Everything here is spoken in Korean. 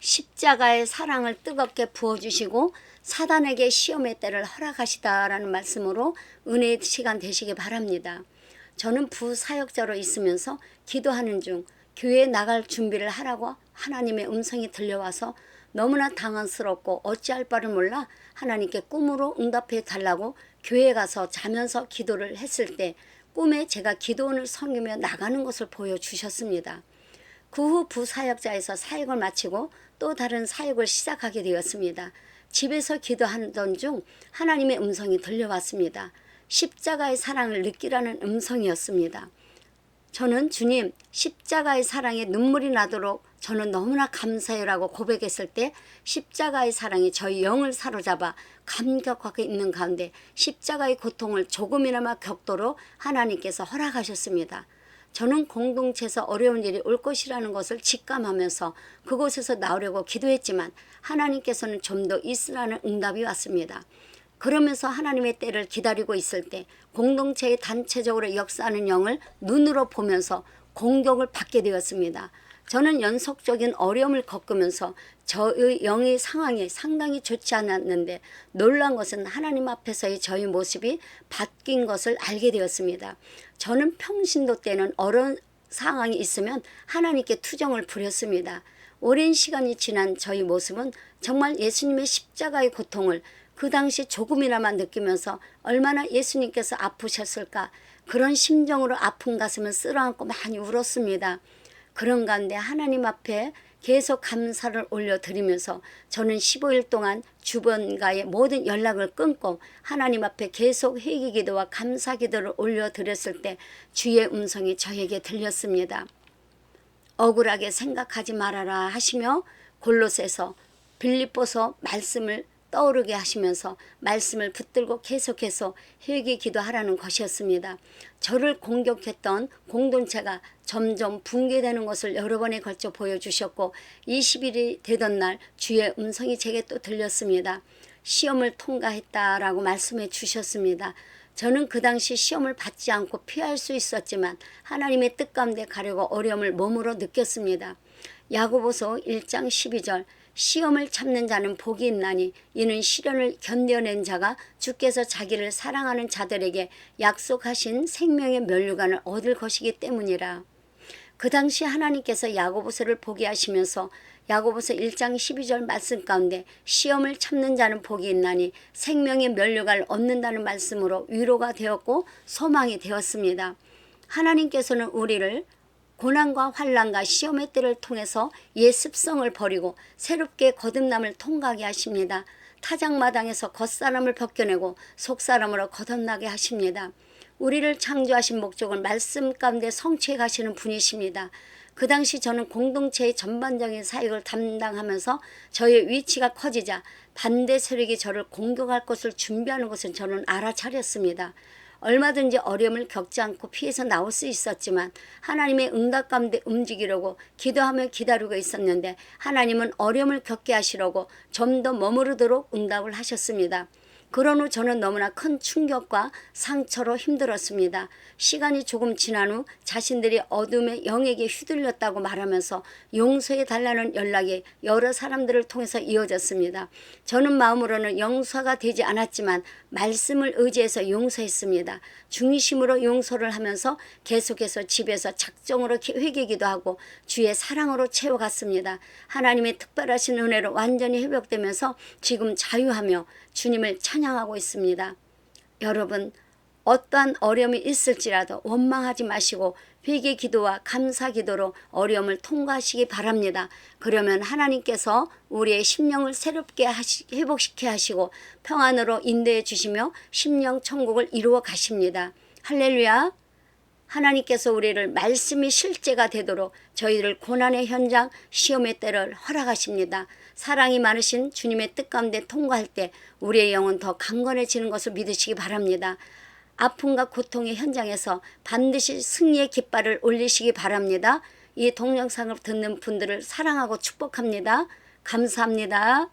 십자가의 사랑을 뜨겁게 부어주시고 사단에게 시험의 때를 허락하시다라는 말씀으로 은혜의 시간 되시기 바랍니다. 저는 부사역자로 있으면서 기도하는 중 교회에 나갈 준비를 하라고 하나님의 음성이 들려와서 너무나 당황스럽고 어찌할 바를 몰라 하나님께 꿈으로 응답해 달라고 교회에 가서 자면서 기도를 했을 때 꿈에 제가 기도원을 섬기며 나가는 것을 보여주셨습니다. 그 후 부사역자에서 사역을 마치고 또 다른 사역을 시작하게 되었습니다. 집에서 기도하던 중 하나님의 음성이 들려왔습니다. 십자가의 사랑을 느끼라는 음성이었습니다. 저는 주님, 십자가의 사랑에 눈물이 나도록 저는 너무나 감사해라고 고백했을 때 십자가의 사랑이 저희 영을 사로잡아 감격하게 있는 가운데 십자가의 고통을 조금이나마 겪도록 하나님께서 허락하셨습니다. 저는 공동체에서 어려운 일이 올 것이라는 것을 직감하면서 그곳에서 나오려고 기도했지만 하나님께서는 좀 더 있으라는 응답이 왔습니다. 그러면서 하나님의 때를 기다리고 있을 때 공동체의 단체적으로 역사하는 영을 눈으로 보면서 공격을 받게 되었습니다. 저는 연속적인 어려움을 겪으면서 저의 영의 상황이 상당히 좋지 않았는데 놀란 것은 하나님 앞에서의 저의 모습이 바뀐 것을 알게 되었습니다. 저는 평신도 때는 어려운 상황이 있으면 하나님께 투정을 부렸습니다. 오랜 시간이 지난 저희 모습은 정말 예수님의 십자가의 고통을 그 당시 조금이나마 느끼면서 얼마나 예수님께서 아프셨을까 그런 심정으로 아픈 가슴을 쓸어안고 많이 울었습니다. 그런 가운데 하나님 앞에 계속 감사를 올려드리면서 저는 15일 동안 주변과의 모든 연락을 끊고 하나님 앞에 계속 회개기도와 감사기도를 올려드렸을 때 주의 음성이 저에게 들렸습니다. 억울하게 생각하지 말아라 하시며 골로새서 빌립보서 말씀을 떠오르게 하시면서 말씀을 붙들고 계속해서 회개 기도하라는 것이었습니다. 저를 공격했던 공동체가 점점 붕괴되는 것을 여러 번에 걸쳐 보여주셨고 20일이 되던 날 주의 음성이 제게 또 들렸습니다. 시험을 통과했다라고 말씀해 주셨습니다. 저는 그 당시 시험을 받지 않고 피할 수 있었지만 하나님의 뜻 가운데 가려고 어려움을 몸으로 느꼈습니다. 야고보서 1장 12절 시험을 참는 자는 복이 있나니 이는 시련을 견뎌낸 자가 주께서 자기를 사랑하는 자들에게 약속하신 생명의 면류관을 얻을 것이기 때문이라. 그 당시 하나님께서 야고보서를 보게 하시면서 야고보서 1장 12절 말씀 가운데 시험을 참는 자는 복이 있나니 생명의 면류관을 얻는다는 말씀으로 위로가 되었고 소망이 되었습니다. 하나님께서는 우리를 고난과 환난과 시험의 때를 통해서 옛 습성을 버리고 새롭게 거듭남을 통과하게 하십니다. 타작마당에서 겉사람을 벗겨내고 속사람으로 거듭나게 하십니다. 우리를 창조하신 목적을 말씀 가운데 성취해 가시는 분이십니다. 그 당시 저는 공동체의 전반적인 사역을 담당하면서 저의 위치가 커지자 반대 세력이 저를 공격할 것을 준비하는 것은 저는 알아차렸습니다. 얼마든지 어려움을 겪지 않고 피해서 나올 수 있었지만 하나님의 응답 가운데 움직이려고 기도하며 기다리고 있었는데 하나님은 어려움을 겪게 하시려고 좀 더 머무르도록 응답을 하셨습니다. 그런 후 저는 너무나 큰 충격과 상처로 힘들었습니다. 시간이 조금 지난 후 자신들이 어둠의 영에게 휘둘렸다고 말하면서 용서해 달라는 연락이 여러 사람들을 통해서 이어졌습니다. 저는 마음으로는 용서가 되지 않았지만 말씀을 의지해서 용서했습니다. 중심으로 용서를 하면서 계속해서 집에서 작정으로 회개기도 하고 주의 사랑으로 채워갔습니다. 하나님의 특별하신 은혜로 완전히 회복되면서 지금 자유하며 주님을 찬양하고 있습니다. 여러분, 어떠한 어려움이 있을지라도 원망하지 마시고 회개 기도와 감사 기도로 어려움을 통과하시기 바랍니다. 그러면 하나님께서 우리의 심령을 새롭게 회복시켜 하시고 평안으로 인도해 주시며 심령 천국을 이루어 가십니다. 할렐루야. 하나님께서 우리를 말씀이 실제가 되도록 저희를 고난의 현장, 시험의 때를 허락하십니다. 사랑이 많으신 주님의 뜻 가운데 통과할 때 우리의 영은 더 강건해지는 것을 믿으시기 바랍니다. 아픔과 고통의 현장에서 반드시 승리의 깃발을 올리시기 바랍니다. 이 동영상을 듣는 분들을 사랑하고 축복합니다. 감사합니다.